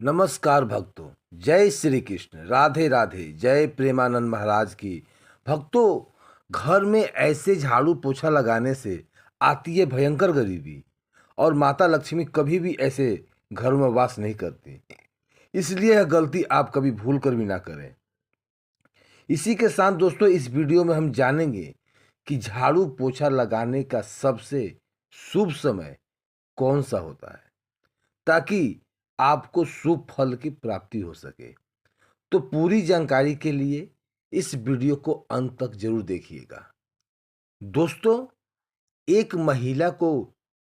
नमस्कार भक्तों। जय श्री कृष्ण। राधे राधे। जय प्रेमानंद महाराज की। भक्तों, घर में ऐसे झाड़ू पोछा लगाने से आती है भयंकर गरीबी, और माता लक्ष्मी कभी भी ऐसे घरों में वास नहीं करती। इसलिए यह गलती आप कभी भूल कर भी ना करें। इसी के साथ दोस्तों, इस वीडियो में हम जानेंगे कि झाड़ू पोछा लगाने का सबसे शुभ समय कौन सा होता है, ताकि आपको शुभ फल की प्राप्ति हो सके। तो पूरी जानकारी के लिए इस वीडियो को अंत तक जरूर देखिएगा। दोस्तों, एक महिला को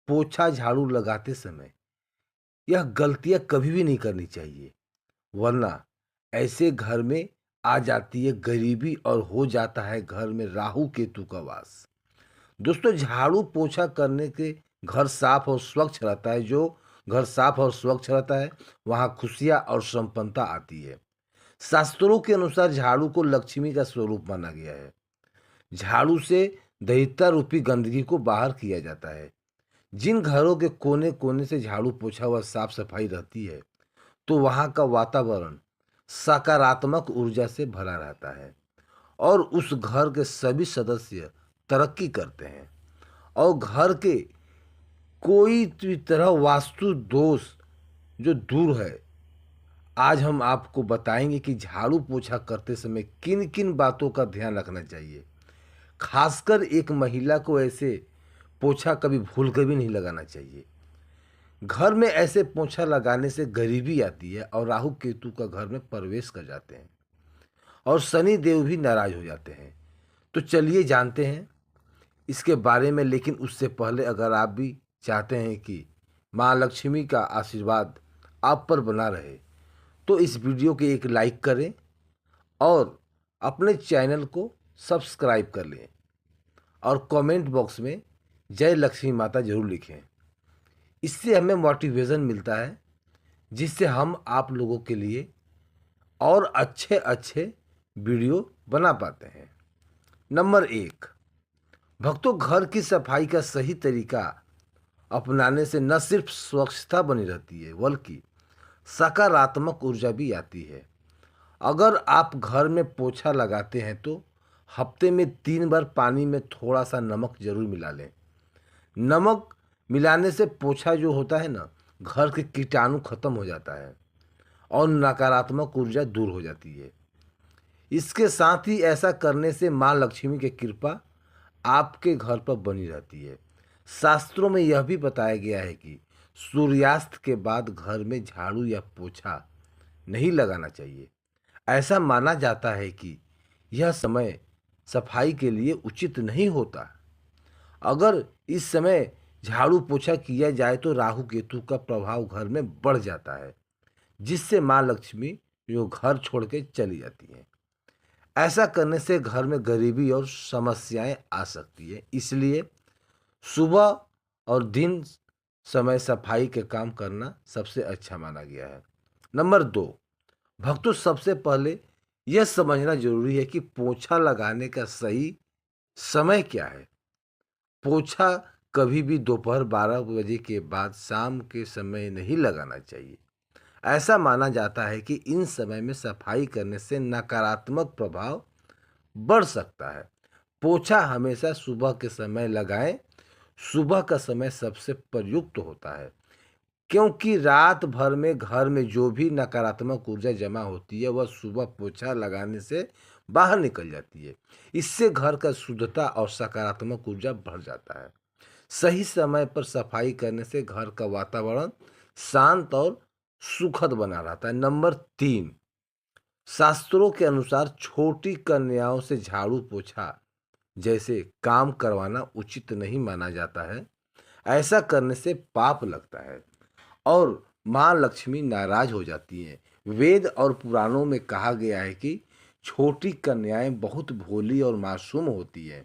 पोछा झाड़ू लगाते समय यह गलतियां कभी भी नहीं करनी चाहिए, वरना ऐसे घर में आ जाती है गरीबी और हो जाता है घर में राहु केतु का वास। दोस्तों, झाड़ू पोछा करने के घर साफ और स्वच्छ रहता है। जो घर साफ और स्वच्छ रहता है, वहाँ खुशियाँ और संपन्नता आती है। शास्त्रों के अनुसार झाड़ू को लक्ष्मी का स्वरूप माना गया है। झाड़ू से दैत्य रूपी गंदगी को बाहर किया जाता है। जिन घरों के कोने कोने से झाड़ू पोछा व साफ सफाई रहती है, तो वहाँ का वातावरण सकारात्मक ऊर्जा से भरा रहता है और उस घर के सभी सदस्य तरक्की करते हैं और घर के कोई भी तरह वास्तु दोष जो दूर है। आज हम आपको बताएंगे कि झाड़ू पोछा करते समय किन किन बातों का ध्यान रखना चाहिए। खासकर एक महिला को ऐसे पोछा कभी भूल कर भी नहीं लगाना चाहिए। घर में ऐसे पोछा लगाने से गरीबी आती है और राहु केतु का घर में प्रवेश कर जाते हैं और शनि देव भी नाराज हो जाते हैं। तो चलिए जानते हैं इसके बारे में। लेकिन उससे पहले अगर आप भी चाहते हैं कि माँ लक्ष्मी का आशीर्वाद आप पर बना रहे, तो इस वीडियो के एक लाइक करें और अपने चैनल को सब्सक्राइब कर लें और कमेंट बॉक्स में जय लक्ष्मी माता जरूर लिखें। इससे हमें मोटिवेशन मिलता है, जिससे हम आप लोगों के लिए और अच्छे अच्छे वीडियो बना पाते हैं। नंबर 1, भक्तों, घर की सफाई का सही तरीका अपनाने से न सिर्फ स्वच्छता बनी रहती है, बल्कि सकारात्मक ऊर्जा भी आती है। अगर आप घर में पोछा लगाते हैं तो हफ्ते में 3 बार पानी में थोड़ा सा नमक जरूर मिला लें। नमक मिलाने से पोछा जो होता है ना, घर के कीटाणु खत्म हो जाता है और नकारात्मक ऊर्जा दूर हो जाती है। इसके साथ ही ऐसा करने से माँ लक्ष्मी की कृपा आपके घर पर बनी रहती है। शास्त्रों में यह भी बताया गया है कि सूर्यास्त के बाद घर में झाड़ू या पोछा नहीं लगाना चाहिए। ऐसा माना जाता है कि यह समय सफाई के लिए उचित नहीं होता। अगर इस समय झाड़ू पोछा किया जाए तो राहु केतु का प्रभाव घर में बढ़ जाता है, जिससे माँ लक्ष्मी जो घर छोड़ के चली जाती हैं। ऐसा करने से घर में गरीबी और समस्याएं आ सकती है। इसलिए सुबह और दिन समय सफाई के काम करना सबसे अच्छा माना गया है। नंबर 2, भक्तों, सबसे पहले यह समझना जरूरी है कि पोछा लगाने का सही समय क्या है। पोछा कभी भी दोपहर 12 बजे के बाद शाम के समय नहीं लगाना चाहिए। ऐसा माना जाता है कि इन समय में सफाई करने से नकारात्मक प्रभाव बढ़ सकता है। पोछा हमेशा सुबह के समय लगाएं। सुबह का समय सबसे प्रयुक्त होता है, क्योंकि रात भर में घर में जो भी नकारात्मक ऊर्जा जमा होती है वह सुबह पोछा लगाने से बाहर निकल जाती है। इससे घर का शुद्धता और सकारात्मक ऊर्जा बढ़ जाता है। सही समय पर सफाई करने से घर का वातावरण शांत और सुखद बना रहता है। नंबर 3, शास्त्रों के अनुसार छोटी कन्याओं से झाड़ू पोछा जैसे काम करवाना उचित नहीं माना जाता है। ऐसा करने से पाप लगता है और माँ लक्ष्मी नाराज हो जाती हैं। वेद और पुराणों में कहा गया है कि छोटी कन्याएं बहुत भोली और मासूम होती हैं।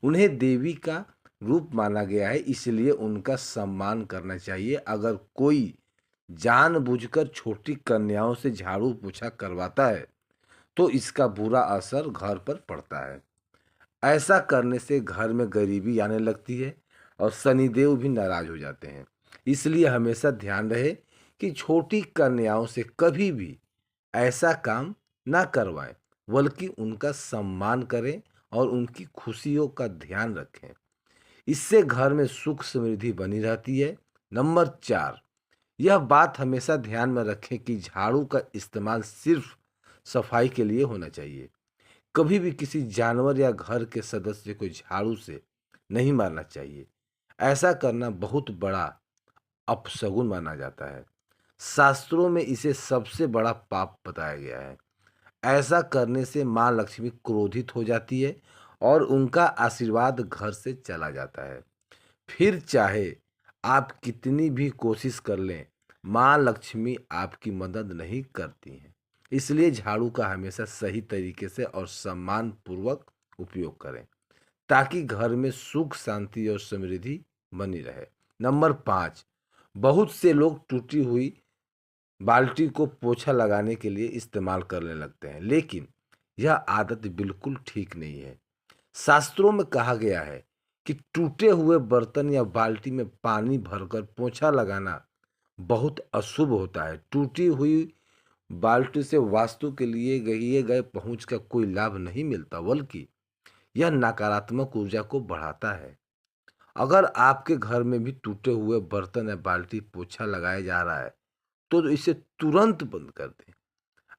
उन्हें देवी का रूप माना गया है, इसलिए उनका सम्मान करना चाहिए। अगर कोई जानबूझकर छोटी कन्याओं से झाड़ू पोछा करवाता है तो इसका बुरा असर घर पर पड़ता है। ऐसा करने से घर में गरीबी आने लगती है और शनिदेव भी नाराज हो जाते हैं। इसलिए हमेशा ध्यान रहे कि छोटी कन्याओं से कभी भी ऐसा काम ना करवाएं, बल्कि उनका सम्मान करें और उनकी खुशियों का ध्यान रखें। इससे घर में सुख समृद्धि बनी रहती है। नंबर 4, यह बात हमेशा ध्यान में रखें कि झाड़ू का इस्तेमाल सिर्फ सफाई के लिए होना चाहिए। कभी भी किसी जानवर या घर के सदस्य को झाड़ू से नहीं मारना चाहिए। ऐसा करना बहुत बड़ा अपशगुन माना जाता है। शास्त्रों में इसे सबसे बड़ा पाप बताया गया है। ऐसा करने से माँ लक्ष्मी क्रोधित हो जाती है और उनका आशीर्वाद घर से चला जाता है। फिर चाहे आप कितनी भी कोशिश कर लें, माँ लक्ष्मी आपकी मदद नहीं करती हैं। इसलिए झाड़ू का हमेशा सही तरीके से और सम्मान पूर्वक उपयोग करें, ताकि घर में सुख शांति और समृद्धि बनी रहे। नंबर 5, बहुत से लोग टूटी हुई बाल्टी को पोछा लगाने के लिए इस्तेमाल करने लगते हैं, लेकिन यह आदत बिल्कुल ठीक नहीं है। शास्त्रों में कहा गया है कि टूटे हुए बर्तन या बाल्टी में पानी भरकर पोंछा लगाना बहुत अशुभ होता है। टूटी हुई बाल्टी से वास्तु के लिए किए गए पहुंच का कोई लाभ नहीं मिलता, बल्कि यह नकारात्मक ऊर्जा को बढ़ाता है। अगर आपके घर में भी टूटे हुए बर्तन या बाल्टी पोछा लगाया जा रहा है, तो इसे तुरंत बंद कर दें।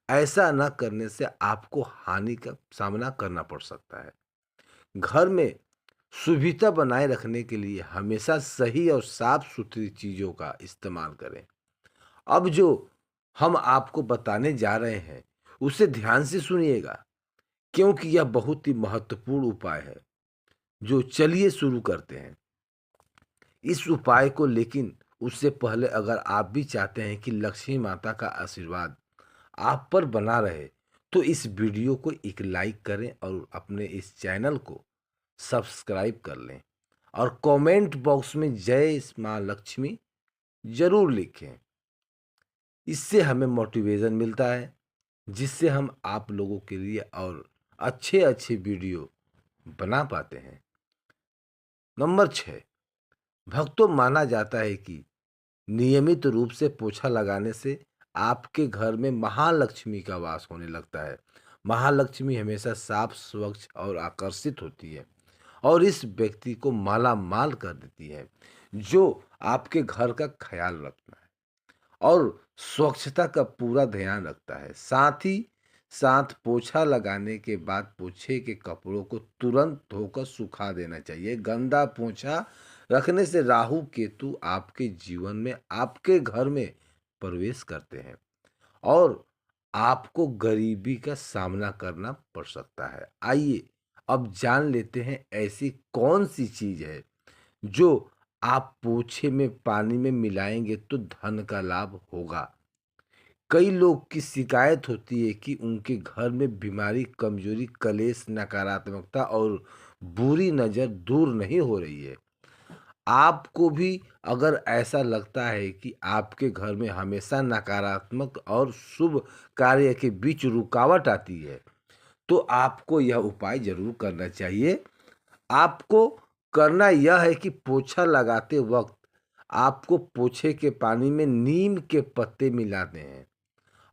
ऐसा न करने से आपको हानि का सामना करना पड़ सकता है। घर में शुद्धता बनाए रखने के लिए हमेशा सही और साफ सुथरी चीजों का इस्तेमाल करें। अब जो हम आपको बताने जा रहे हैं, उसे ध्यान से सुनिएगा, क्योंकि यह बहुत ही महत्वपूर्ण उपाय है। जो चलिए शुरू करते हैं इस उपाय को। लेकिन उससे पहले अगर आप भी चाहते हैं कि लक्ष्मी माता का आशीर्वाद आप पर बना रहे, तो इस वीडियो को एक लाइक करें और अपने इस चैनल को सब्सक्राइब कर लें और कमेंट बॉक्स में जय मां लक्ष्मी जरूर लिखें। इससे हमें मोटिवेशन मिलता है, जिससे हम आप लोगों के लिए और अच्छे अच्छे वीडियो बना पाते हैं। नंबर 6, भक्तों माना जाता है कि नियमित रूप से पोछा लगाने से आपके घर में महालक्ष्मी का वास होने लगता है। महालक्ष्मी हमेशा साफ, स्वच्छ और आकर्षित होती है और इस व्यक्ति को माला माल कर देती है, जो आपके घर का ख्याल रखना है और स्वच्छता का पूरा ध्यान रखता है। साथ ही साथ पोछा लगाने के बाद पोछे के कपड़ों को तुरंत धोकर सुखा देना चाहिए। गंदा पोछा रखने से राहु केतु आपके जीवन में, आपके घर में प्रवेश करते हैं और आपको गरीबी का सामना करना पड़ सकता है। आइए अब जान लेते हैं ऐसी कौन सी चीज है जो आप पोछे में पानी में मिलाएंगे तो धन का लाभ होगा। कई लोग की शिकायत होती है कि उनके घर में बीमारी, कमजोरी, कलेश, नकारात्मकता और बुरी नज़र दूर नहीं हो रही है। आपको भी अगर ऐसा लगता है कि आपके घर में हमेशा नकारात्मक और शुभ कार्य के बीच रुकावट आती है, तो आपको यह उपाय ज़रूर करना चाहिए। आपको करना यह है कि पोछा लगाते वक्त आपको पोछे के पानी में नीम के पत्ते मिलाने हैं।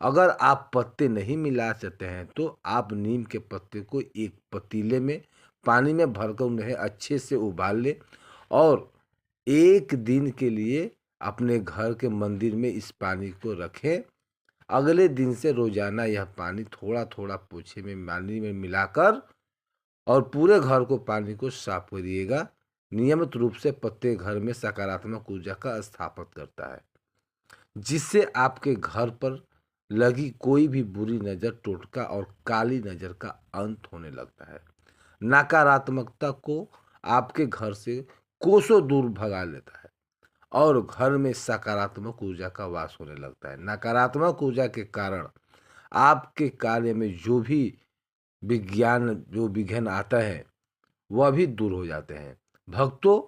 अगर आप पत्ते नहीं मिला सकते हैं, तो आप नीम के पत्ते को एक पतीले में पानी में भरकर उन्हें अच्छे से उबाल लें और 1 दिन के लिए अपने घर के मंदिर में इस पानी को रखें। अगले दिन से रोजाना यह पानी थोड़ा-थोड़ा पोछे में पानी में मिलाकर और पूरे घर को पानी को साफ करिएगा। नियमित रूप से पत्ते घर में सकारात्मक ऊर्जा का स्थापित करता है, जिससे आपके घर पर लगी कोई भी बुरी नज़र, टोटका और काली नज़र का अंत होने लगता है। नकारात्मकता को आपके घर से कोसों दूर भगा लेता है और घर में सकारात्मक ऊर्जा का वास होने लगता है। नकारात्मक ऊर्जा के कारण आपके कार्य में जो विघ्न आता है, वह भी दूर हो जाते हैं। भक्तों,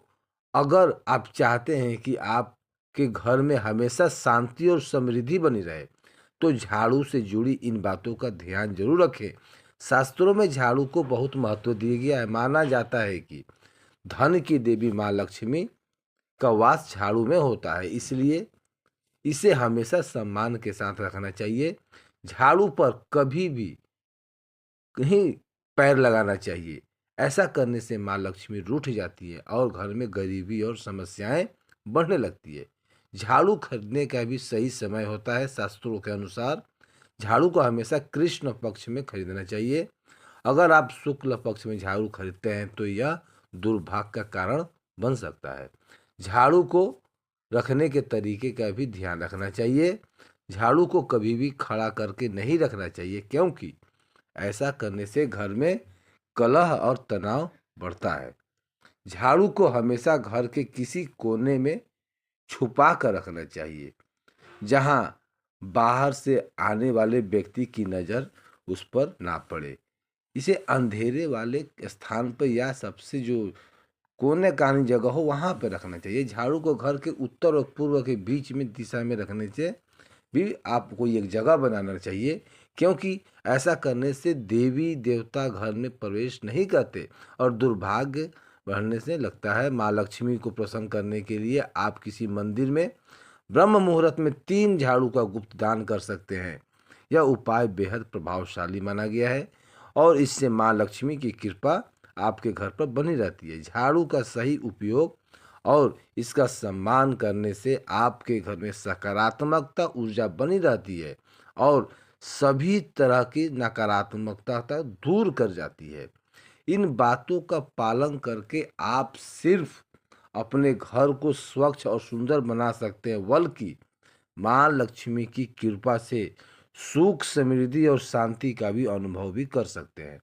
अगर आप चाहते हैं कि आपके घर में हमेशा शांति और समृद्धि बनी रहे, तो झाड़ू से जुड़ी इन बातों का ध्यान जरूर रखें। शास्त्रों में झाड़ू को बहुत महत्व दिया गया है। माना जाता है कि धन की देवी माँ लक्ष्मी का वास झाड़ू में होता है। इसलिए इसे हमेशा सम्मान के साथ रखना चाहिए। झाड़ू पर कभी भी कहीं पैर लगाना चाहिए। ऐसा करने से माँ लक्ष्मी रूठ जाती है और घर में गरीबी और समस्याएं बढ़ने लगती है। झाड़ू खरीदने का भी सही समय होता है। शास्त्रों के अनुसार झाड़ू को हमेशा कृष्ण पक्ष में खरीदना चाहिए। अगर आप शुक्ल पक्ष में झाड़ू खरीदते हैं तो यह दुर्भाग्य का कारण बन सकता है। झाड़ू को रखने के तरीके का भी ध्यान रखना चाहिए। झाड़ू को कभी भी खड़ा करके नहीं रखना चाहिए, क्योंकि ऐसा करने से घर में कलह और तनाव बढ़ता है। झाड़ू को हमेशा घर के किसी कोने में छुपा कर रखना चाहिए, जहां बाहर से आने वाले व्यक्ति की नज़र उस पर ना पड़े। इसे अंधेरे वाले स्थान पर या सबसे जो कोने कानी जगह हो वहां पर रखना चाहिए। झाड़ू को घर के उत्तर और पूर्व के बीच में दिशा में रखने से भी आपको एक जगह बनाना चाहिए, क्योंकि ऐसा करने से देवी देवता घर में प्रवेश नहीं करते और दुर्भाग्य बढ़ने से लगता है। माँ लक्ष्मी को प्रसन्न करने के लिए आप किसी मंदिर में ब्रह्म मुहूर्त में 3 झाड़ू का गुप्त दान कर सकते हैं। यह उपाय बेहद प्रभावशाली माना गया है और इससे माँ लक्ष्मी की कृपा आपके घर पर बनी रहती है। झाड़ू का सही उपयोग और इसका सम्मान करने से आपके घर में सकारात्मकता ऊर्जा बनी रहती है और सभी तरह की नकारात्मकता दूर कर जाती है। इन बातों का पालन करके आप सिर्फ अपने घर को स्वच्छ और सुंदर बना सकते हैं, बल्कि माँ लक्ष्मी की कृपा से सुख, समृद्धि और शांति का भी अनुभव भी कर सकते हैं।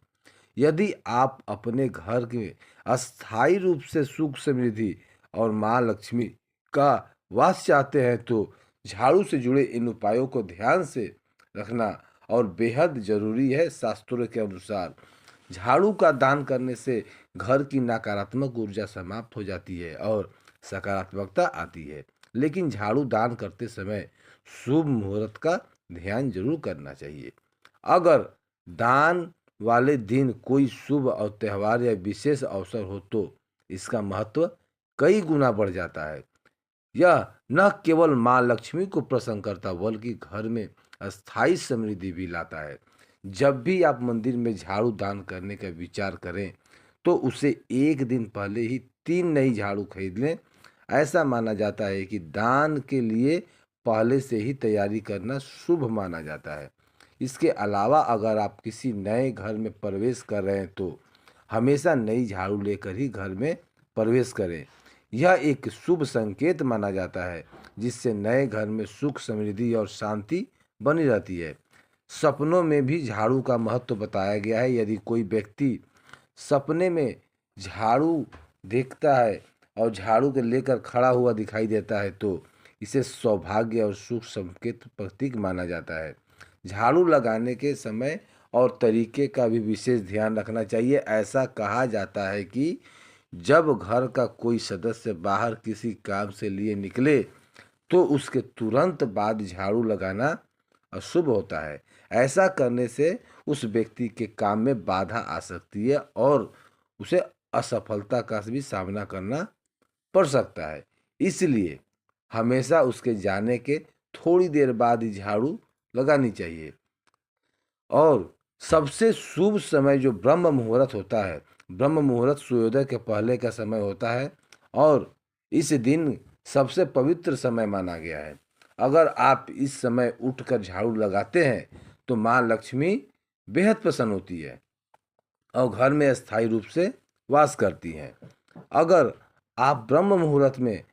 यदि आप अपने घर के अस्थायी रूप से सुख, समृद्धि और माँ लक्ष्मी का वास चाहते हैं तो झाड़ू से जुड़े इन उपायों को ध्यान से रखना और बेहद जरूरी है। शास्त्रों के अनुसार झाड़ू का दान करने से घर की नकारात्मक ऊर्जा समाप्त हो जाती है और सकारात्मकता आती है। लेकिन झाड़ू दान करते समय शुभ मुहूर्त का ध्यान जरूर करना चाहिए। अगर दान वाले दिन कोई शुभ और त्यौहार या विशेष अवसर हो तो इसका महत्व कई गुना बढ़ जाता है। यह न केवल माँ लक्ष्मी को प्रसन्न करता बल्कि घर में अस्थायी समृद्धि भी लाता है। जब भी आप मंदिर में झाड़ू दान करने का विचार करें तो उसे एक दिन पहले ही 3 नई झाड़ू खरीद लें। ऐसा माना जाता है कि दान के लिए पहले से ही तैयारी करना शुभ माना जाता है। इसके अलावा अगर आप किसी नए घर में प्रवेश कर रहे हैं तो हमेशा नई झाड़ू लेकर ही घर में प्रवेश करें। यह एक शुभ संकेत माना जाता है, जिससे नए घर में सुख, समृद्धि और शांति बनी रहती है। सपनों में भी झाड़ू का महत्व बताया गया है। यदि कोई व्यक्ति सपने में झाड़ू देखता है और झाड़ू के लेकर खड़ा हुआ दिखाई देता है तो इसे सौभाग्य और सुख संकेत प्रतीक माना जाता है। झाड़ू लगाने के समय और तरीके का भी विशेष ध्यान रखना चाहिए। ऐसा कहा जाता है कि जब घर का कोई सदस्य बाहर किसी काम से लिए निकले तो उसके तुरंत बाद झाड़ू लगाना अशुभ होता है। ऐसा करने से उस व्यक्ति के काम में बाधा आ सकती है और उसे असफलता का भी सामना करना पड़ सकता है। इसलिए हमेशा उसके जाने के थोड़ी देर बाद ही झाड़ू लगानी चाहिए। और सबसे शुभ समय जो ब्रह्म मुहूर्त होता है, ब्रह्म मुहूर्त सूर्योदय के पहले का समय होता है और इस दिन सबसे पवित्र समय माना गया है। अगर आप इस समय उठकर झाड़ू लगाते हैं तो माँ लक्ष्मी बेहद प्रसन्न होती है और घर में अस्थायी रूप से वास करती हैं। अगर आप ब्रह्म मुहूर्त में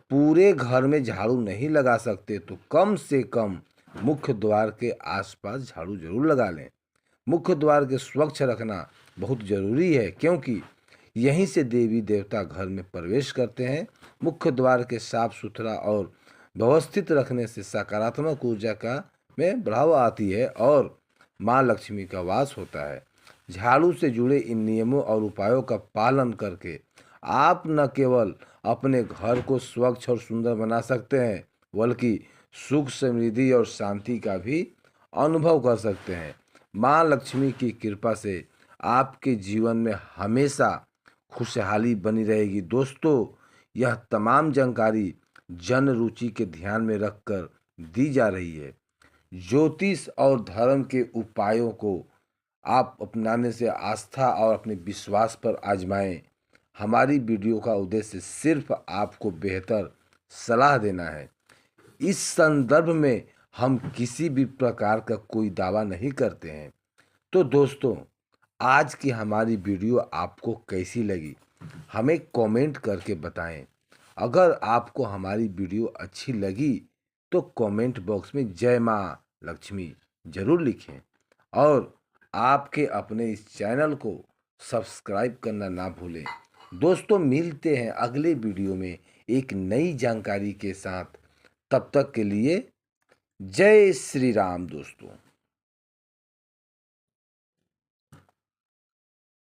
पूरे घर में झाड़ू नहीं लगा सकते तो कम से कम मुख्य द्वार के आसपास झाड़ू जरूर लगा लें। मुख्य द्वार के स्वच्छ रखना बहुत जरूरी है, क्योंकि यहीं से देवी देवता घर में प्रवेश करते हैं। मुख्य द्वार के साफ सुथरा और व्यवस्थित रखने से सकारात्मक ऊर्जा का में बढ़ावा आती है और माँ लक्ष्मी का वास होता है। झाड़ू से जुड़े इन नियमों और उपायों का पालन करके आप न केवल अपने घर को स्वच्छ और सुंदर बना सकते हैं, बल्कि सुख, समृद्धि और शांति का भी अनुभव कर सकते हैं। माँ लक्ष्मी की कृपा से आपके जीवन में हमेशा खुशहाली बनी रहेगी। दोस्तों, यह तमाम जानकारी जन रुचि के ध्यान में रखकर दी जा रही है। ज्योतिष और धर्म के उपायों को आप अपनाने से आस्था और अपने विश्वास पर आजमाएं। हमारी वीडियो का उद्देश्य सिर्फ आपको बेहतर सलाह देना है। इस संदर्भ में हम किसी भी प्रकार का कोई दावा नहीं करते हैं। तो दोस्तों, आज की हमारी वीडियो आपको कैसी लगी हमें कमेंट करके बताएं। अगर आपको हमारी वीडियो अच्छी लगी तो कमेंट बॉक्स में जय माँ लक्ष्मी जरूर लिखें और आपके अपने इस चैनल को सब्सक्राइब करना ना भूलें। दोस्तों, मिलते हैं अगले वीडियो में एक नई जानकारी के साथ। तब तक के लिए जय श्री राम दोस्तों।